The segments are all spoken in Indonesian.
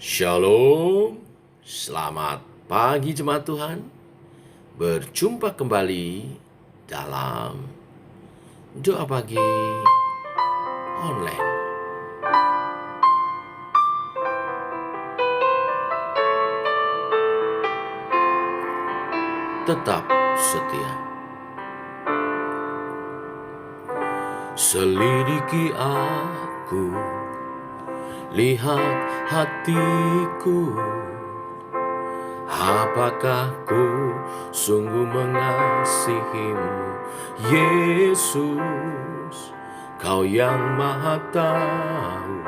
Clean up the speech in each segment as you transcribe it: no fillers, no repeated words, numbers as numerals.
Shalom, selamat pagi jemaat Tuhan. Berjumpa kembali dalam doa pagi online. Tetap setia. Selidiki aku, lihat hatiku. Apakah ku sungguh mengasihimu, Yesus? Kau yang Maha Tahu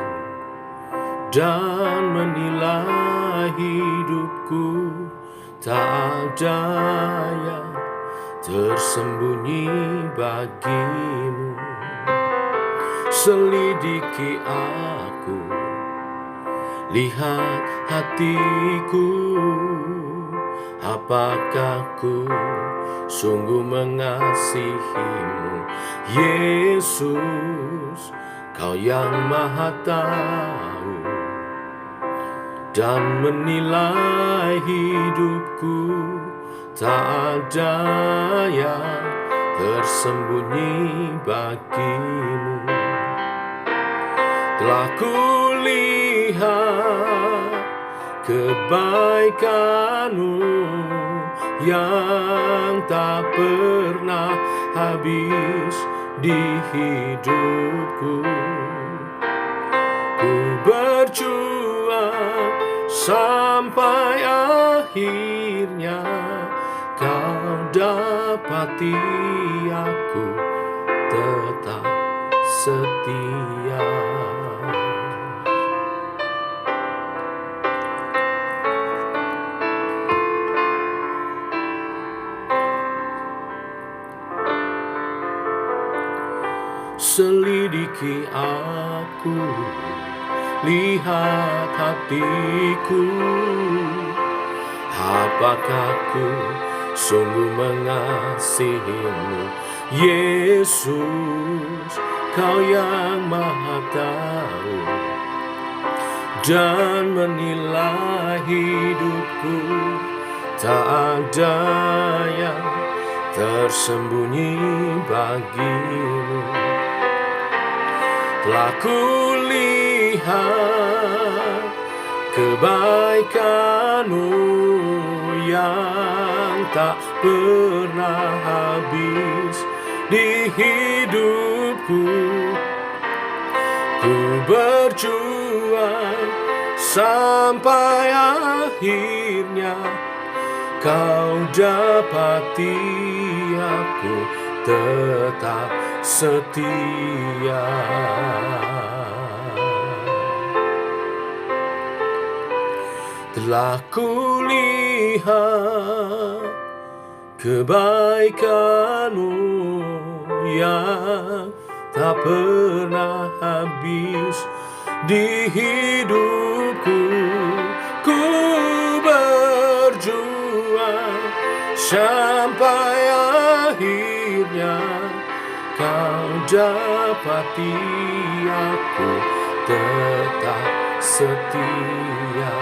dan menilai hidupku. Tak ada yang tersembunyi bagimu. Selidiki aku, lihat hatiku. Apakah ku sungguh mengasihimu, Yesus? Kau yang Maha Tahu dan menilai hidupku. Tak ada yang tersembunyi bagimu. Telah kulihat kebaikan-Mu yang tak pernah habis di hidupku. Ku berjuang sampai akhirnya Kau dapati aku tetap setia. Selidiki aku, lihat hatiku. Apakah ku sungguh mengasihimu, Yesus? Kau yang Maha Tahu dan menilai hidupku. Tak ada yang tersembunyi bagimu. Telah kulihat kebaikan-Mu yang tak pernah habis di hidupku. Ku berjuang sampai akhirnya Kau dapati aku tetap setia. Telah kulihat kebaikan-Mu yang tak pernah habis di hidupku. Ku berjuang sampai akhirnya Kau dapati aku tetap setia.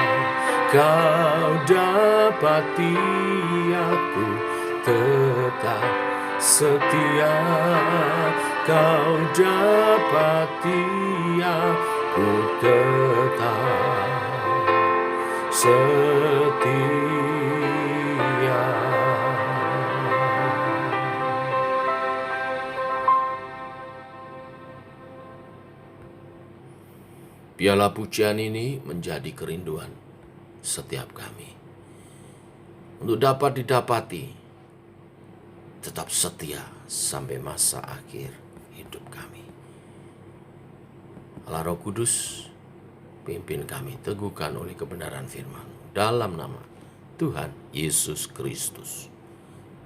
Kau dapati aku tetap setia. Kau dapati aku tetap setia. Biarlah pujian ini menjadi kerinduan setiap kami untuk dapat didapati tetap setia sampai masa akhir hidup kami. Allah Roh Kudus, pimpin kami, teguhkan oleh kebenaran firman dalam nama Tuhan Yesus Kristus.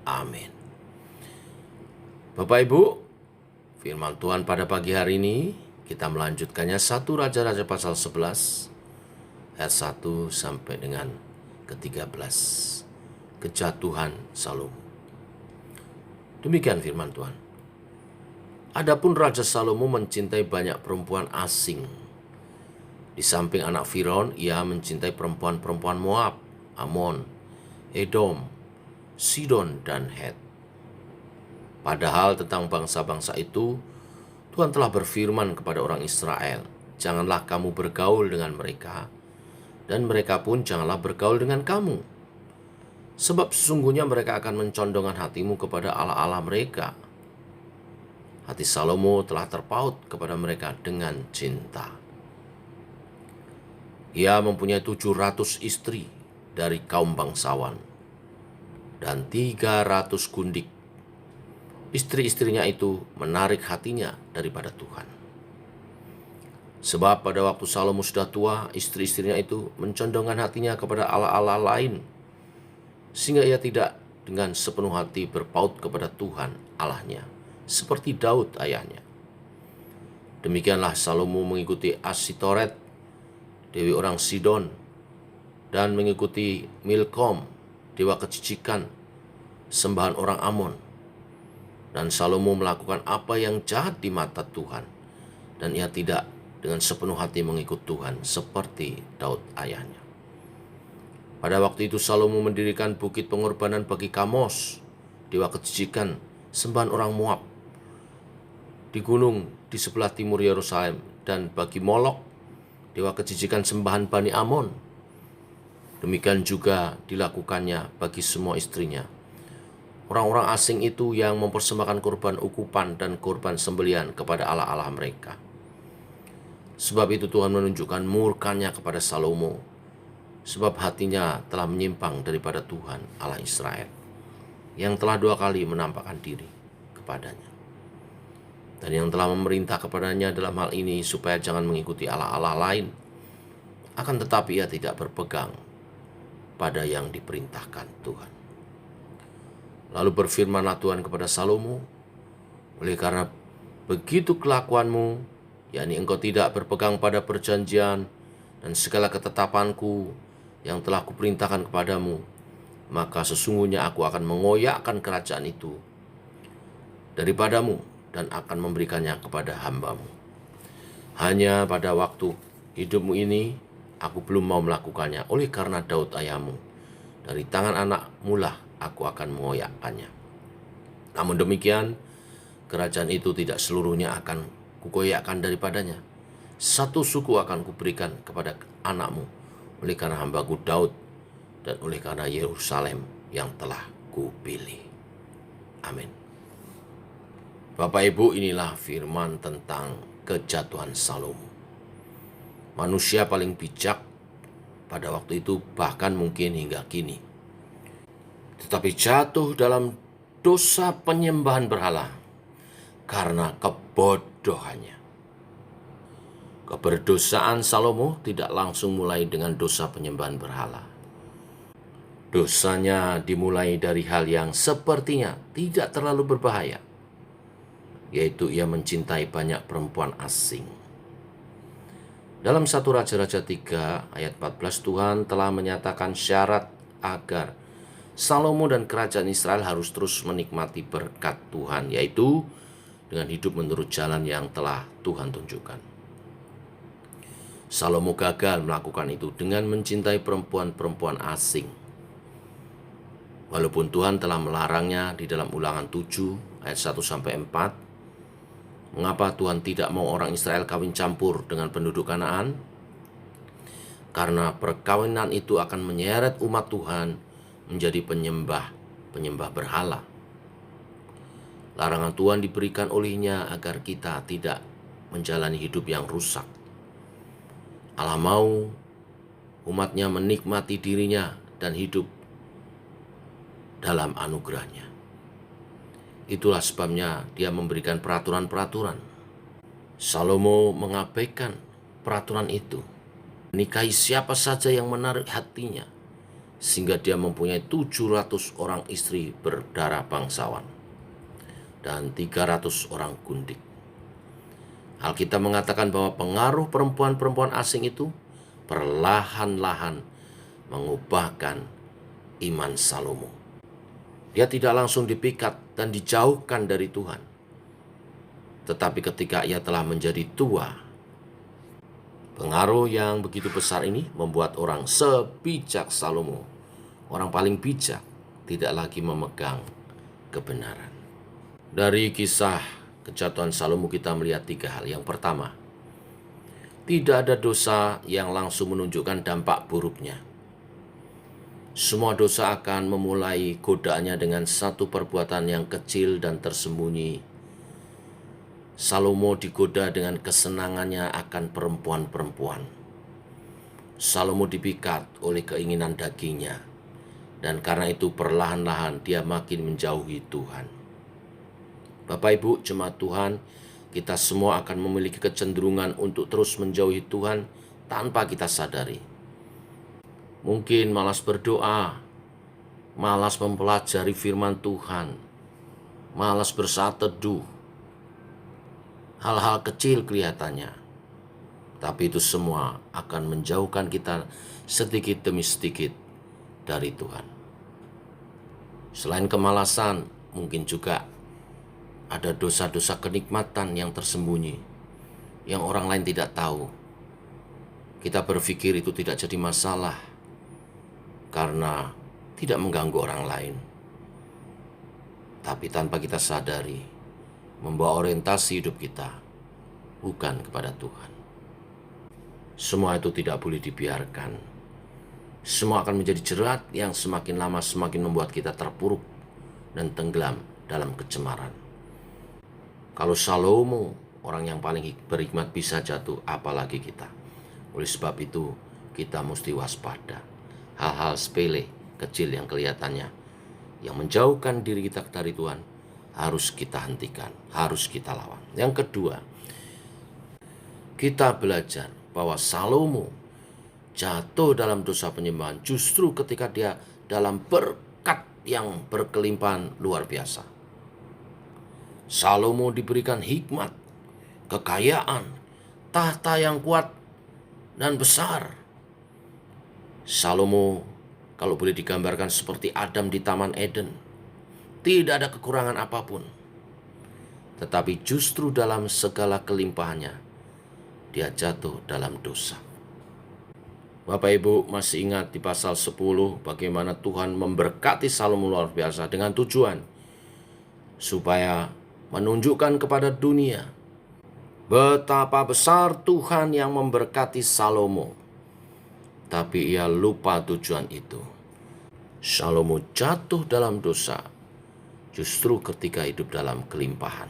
Amin. Bapak Ibu, firman Tuhan pada pagi hari ini kita melanjutkannya 1 Raja-Raja pasal 11 ayat 1 sampai dengan ke-13. Kejatuhan Salomo. Demikian firman Tuhan. Adapun Raja Salomo mencintai banyak perempuan asing Di samping anak Firaun, ia mencintai perempuan-perempuan Moab, Amon, Edom, Sidon, dan Het. Padahal tentang bangsa-bangsa itu, Tuhan telah berfirman kepada orang Israel, "Janganlah kamu bergaul dengan mereka, dan mereka pun janganlah bergaul dengan kamu. Sebab sesungguhnya mereka akan mencondongkan hatimu kepada allah-allah mereka." Hati Salomo telah terpaut kepada mereka dengan cinta. Ia mempunyai 700 istri dari kaum bangsawan dan 300 gundik. Istri-istrinya itu menarik hatinya daripada Tuhan. Sebab pada waktu Salomo sudah tua, istri-istrinya itu mencondongkan hatinya kepada allah-allah lain, sehingga ia tidak dengan sepenuh hati berpaut kepada Tuhan Allahnya, seperti Daud ayahnya. Demikianlah Salomo mengikuti Asitoret, dewi orang Sidon, dan mengikuti Milkom, dewa kejijikan, sembahan orang Amon. Dan Salomo melakukan apa yang jahat di mata Tuhan, dan ia tidak dengan sepenuh hati mengikut Tuhan seperti Daud ayahnya. Pada waktu itu Salomo mendirikan bukit pengorbanan bagi Kamos, dewa kejijikan, sembahan orang Moab, di gunung di sebelah timur Yerusalem, dan bagi Molok, dewa kejijikan sembahan Bani Amon. Demikian juga dilakukannya bagi semua istrinya. Orang-orang asing itu yang mempersembahkan korban ukupan dan korban sembelihan kepada allah-allah mereka. Sebab itu Tuhan menunjukkan murkanya kepada Salomo, sebab hatinya telah menyimpang daripada Tuhan Allah Israel, yang telah 2 kali menampakkan diri kepadanya, dan yang telah memerintah kepadanya dalam hal ini supaya jangan mengikuti allah-allah lain. Akan tetapi ia tidak berpegang pada yang diperintahkan Tuhan. Lalu berfirmanlah Tuhan kepada Salomo, "Oleh karena begitu kelakuanmu, yakni engkau tidak berpegang pada perjanjian dan segala ketetapanku yang telah kuperintahkan kepadamu, maka sesungguhnya aku akan mengoyakkan kerajaan itu daripadamu dan akan memberikannya kepada hambamu. Hanya pada waktu hidupmu ini aku belum mau melakukannya, oleh karena Daud ayahmu, dari tangan anakmu lah aku akan mengoyakkannya. Namun demikian, kerajaan itu tidak seluruhnya akan kukoyakkan daripadanya. 1 suku akan kuberikan kepada anakmu, oleh karena hambaku Daud dan oleh karena Yerusalem yang telah kupilih." Amin. Bapak Ibu, inilah firman tentang kejatuhan Salomo. Manusia paling bijak pada waktu itu, bahkan mungkin hingga kini, tetapi jatuh dalam dosa penyembahan berhala karena kebodohannya. Keberdosaan Salomo tidak langsung mulai dengan dosa penyembahan berhala. Dosanya dimulai dari hal yang sepertinya tidak terlalu berbahaya, yaitu ia mencintai banyak perempuan asing. Dalam 1 Raja-Raja 3 ayat 14, Tuhan telah menyatakan syarat agar Salomo dan kerajaan Israel harus terus menikmati berkat Tuhan, yaitu dengan hidup menurut jalan yang telah Tuhan tunjukkan. Salomo gagal melakukan itu dengan mencintai perempuan-perempuan asing. Walaupun Tuhan telah melarangnya di dalam Ulangan 7 ayat 1-4, mengapa Tuhan tidak mau orang Israel kawin campur dengan penduduk Kanaan? Karena perkawinan itu akan menyeret umat Tuhan menjadi penyembah berhala. Larangan Tuhan diberikan olehnya agar kita tidak menjalani hidup yang rusak. Allah mau umatnya menikmati dirinya dan hidup dalam anugerahnya. Itulah sebabnya dia memberikan peraturan-peraturan. Salomo mengabaikan peraturan itu. Nikahi siapa saja yang menarik hatinya, sehingga dia mempunyai 700 orang istri berdarah bangsawan dan 300 orang gundik. Alkitab mengatakan bahwa pengaruh perempuan-perempuan asing itu perlahan-lahan mengubahkan iman Salomo. Dia tidak langsung dipikat dan dijauhkan dari Tuhan. Tetapi ketika ia telah menjadi tua, Pengaruh yang begitu besar ini membuat orang sebijak Salomo, orang paling bijak, tidak lagi memegang kebenaran. Dari kisah kejatuhan Salomo kita melihat 3 hal. Yang pertama, tidak ada dosa yang langsung menunjukkan dampak buruknya. Semua dosa akan memulai godaannya dengan satu perbuatan yang kecil dan tersembunyi. Salomo digoda dengan kesenangannya akan perempuan-perempuan. Salomo dipikat oleh keinginan dagingnya, dan karena itu perlahan-lahan dia makin menjauhi Tuhan. Bapak Ibu jemaat Tuhan, kita semua akan memiliki kecenderungan untuk terus menjauhi Tuhan tanpa kita sadari. Mungkin malas berdoa, malas mempelajari firman Tuhan, malas bersaat teduh. Hal-hal kecil kelihatannya, tapi itu semua akan menjauhkan kita sedikit demi sedikit dari Tuhan. Selain kemalasan, mungkin juga ada dosa-dosa kenikmatan yang tersembunyi, yang orang lain tidak tahu. Kita berpikir itu tidak jadi masalah, karena tidak mengganggu orang lain. Tapi tanpa kita sadari, membawa orientasi hidup kita bukan kepada Tuhan. Semua itu tidak boleh dibiarkan. Semua akan menjadi jerat yang semakin lama semakin membuat kita terpuruk dan tenggelam dalam kecemaran. Kalau Salomo, orang yang paling berhikmat, bisa jatuh, apalagi kita. Oleh sebab itu, kita mesti waspada. Hal-hal sepele, kecil yang kelihatannya, yang menjauhkan diri kita dari Tuhan, harus kita hentikan, harus kita lawan. Yang kedua, kita belajar bahwa Salomo jatuh dalam dosa penyembahan justru ketika dia dalam berkat yang berkelimpahan luar biasa. Salomo diberikan hikmat, kekayaan, tahta yang kuat dan besar. Salomo kalau boleh digambarkan seperti Adam di Taman Eden. Tidak ada kekurangan apapun. Tetapi justru dalam segala kelimpahannya, dia jatuh dalam dosa. Bapak Ibu masih ingat di pasal 10 bagaimana Tuhan memberkati Salomo luar biasa dengan tujuan supaya menunjukkan kepada dunia betapa besar Tuhan yang memberkati Salomo. Tapi ia lupa tujuan itu. Salomo jatuh dalam dosa justru ketika hidup dalam kelimpahan.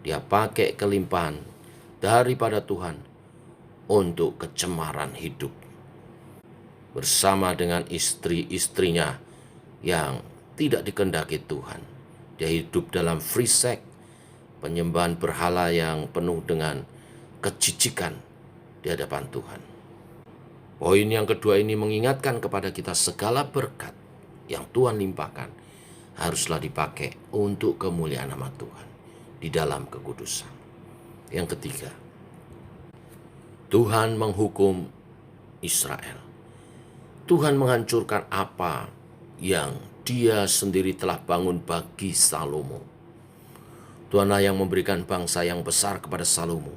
Dia pakai kelimpahan daripada Tuhan untuk kecemaran hidup. Bersama dengan istri-istrinya yang tidak dikehendaki Tuhan. Dia hidup dalam free sex, penyembahan berhala yang penuh dengan kejijikan di hadapan Tuhan. Poin yang kedua ini mengingatkan kepada kita segala berkat yang Tuhan limpahkan haruslah dipakai untuk kemuliaan nama Tuhan di dalam kekudusan. Yang ketiga, Tuhan menghukum Israel. Tuhan menghancurkan apa yang Dia sendiri telah bangun bagi Salomo. Tuhanlah yang memberikan bangsa yang besar kepada Salomo.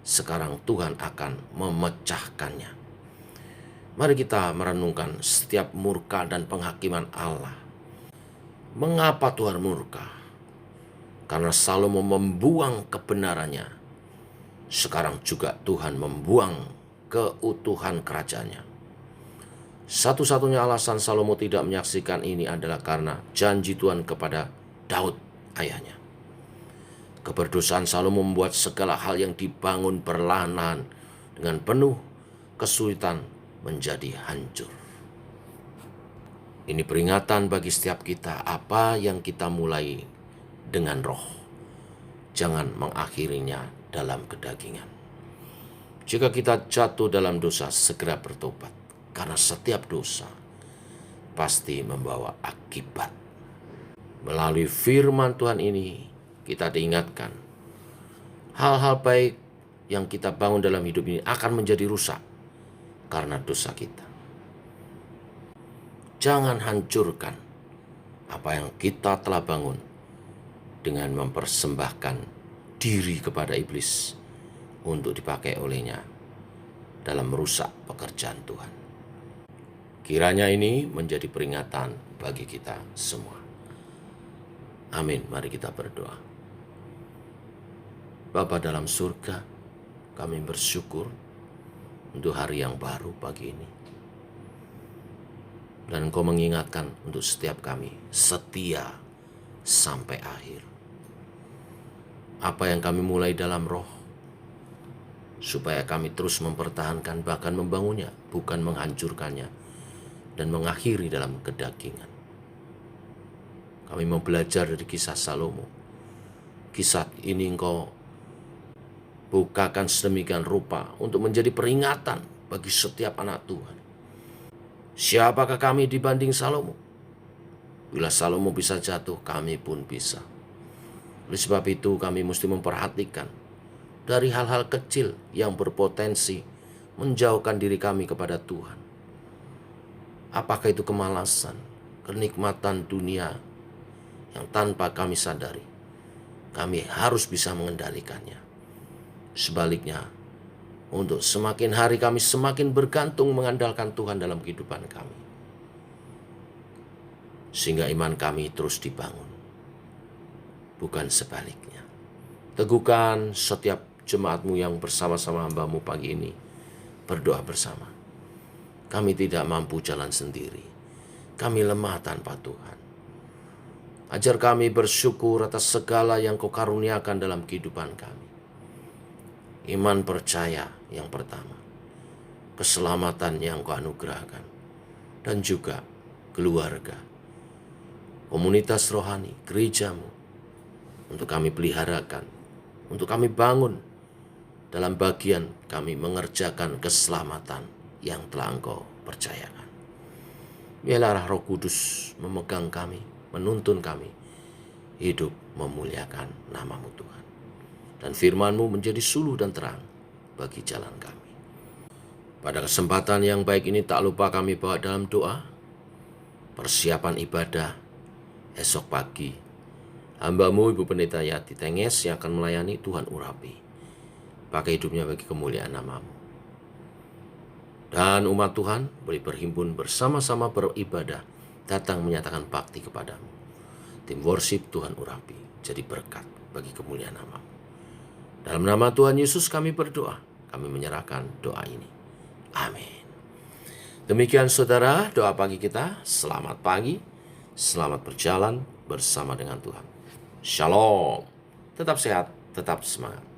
Sekarang Tuhan akan memecahkannya. Mari kita merenungkan setiap murka dan penghakiman Allah. Mengapa Tuhan murka? Karena Salomo membuang kebenarannya. Sekarang juga Tuhan membuang keutuhan kerajaannya. Satu-satunya alasan Salomo tidak menyaksikan ini adalah karena janji Tuhan kepada Daud, ayahnya. Keberdosaan Salomo membuat segala hal yang dibangun perlahan-lahan dengan penuh kesulitan menjadi hancur. Ini peringatan bagi setiap kita, apa yang kita mulai dengan roh, jangan mengakhirinya dalam kedagingan. Jika kita jatuh dalam dosa, segera bertobat, karena setiap dosa pasti membawa akibat. Melalui firman Tuhan ini, kita diingatkan, hal-hal baik yang kita bangun dalam hidup ini akan menjadi rusak karena dosa kita. Jangan hancurkan apa yang kita telah bangun dengan mempersembahkan diri kepada iblis untuk dipakai olehnya dalam merusak pekerjaan Tuhan. Kiranya ini menjadi peringatan bagi kita semua. Amin. Mari kita berdoa. Bapa dalam surga, kami bersyukur untuk hari yang baru pagi ini. Dan Engkau mengingatkan untuk setiap kami setia sampai akhir. Apa yang kami mulai dalam roh, supaya kami terus mempertahankan bahkan membangunnya, bukan menghancurkannya dan mengakhiri dalam kedagingan. Kami mau belajar dari kisah Salomo. Kisah ini Engkau bukakan sedemikian rupa untuk menjadi peringatan bagi setiap anak Tuhan. Siapakah kami dibanding Salomo? Bila Salomo bisa jatuh, kami pun bisa. Oleh sebab itu kami mesti memperhatikan dari hal-hal kecil yang berpotensi menjauhkan diri kami kepada Tuhan. Apakah itu kemalasan, kenikmatan dunia yang tanpa kami sadari, kami harus bisa mengendalikannya. Sebaliknya, untuk semakin hari kami semakin bergantung mengandalkan Tuhan dalam kehidupan kami. Sehingga iman kami terus dibangun. Bukan sebaliknya. Teguhkan setiap jemaat-Mu yang bersama-sama hamba-Mu pagi ini. Berdoa bersama. Kami tidak mampu jalan sendiri. Kami lemah tanpa Tuhan. Ajar kami bersyukur atas segala yang Kau karuniakan dalam kehidupan kami. Iman percaya yang pertama, keselamatan yang Kau anugerahkan, dan juga keluarga, komunitas rohani, gereja-Mu, untuk kami peliharakan, untuk kami bangun dalam bagian kami mengerjakan keselamatan yang telah Engkau percayakan. Biarlah Roh Kudus memegang kami, menuntun kami, hidup memuliakan nama-Mu Tuhan. Dan firman-Mu menjadi suluh dan terang bagi jalan kami. Pada kesempatan yang baik ini tak lupa kami bawa dalam doa persiapan ibadah esok pagi. Hamba-Mu Ibu Pendeta Yati Tenges yang akan melayani, Tuhan urapi. Pakai hidupnya bagi kemuliaan nama-Mu. Dan umat Tuhan boleh berhimpun bersama-sama beribadah, datang menyatakan bakti kepadamu. Tim worship Tuhan urapi, jadi berkat bagi kemuliaan nama-Mu. Dalam nama Tuhan Yesus kami berdoa, kami menyerahkan doa ini. Amin. Demikian saudara, doa pagi kita. Selamat pagi, selamat berjalan bersama dengan Tuhan. Shalom. Tetap sehat, tetap semangat.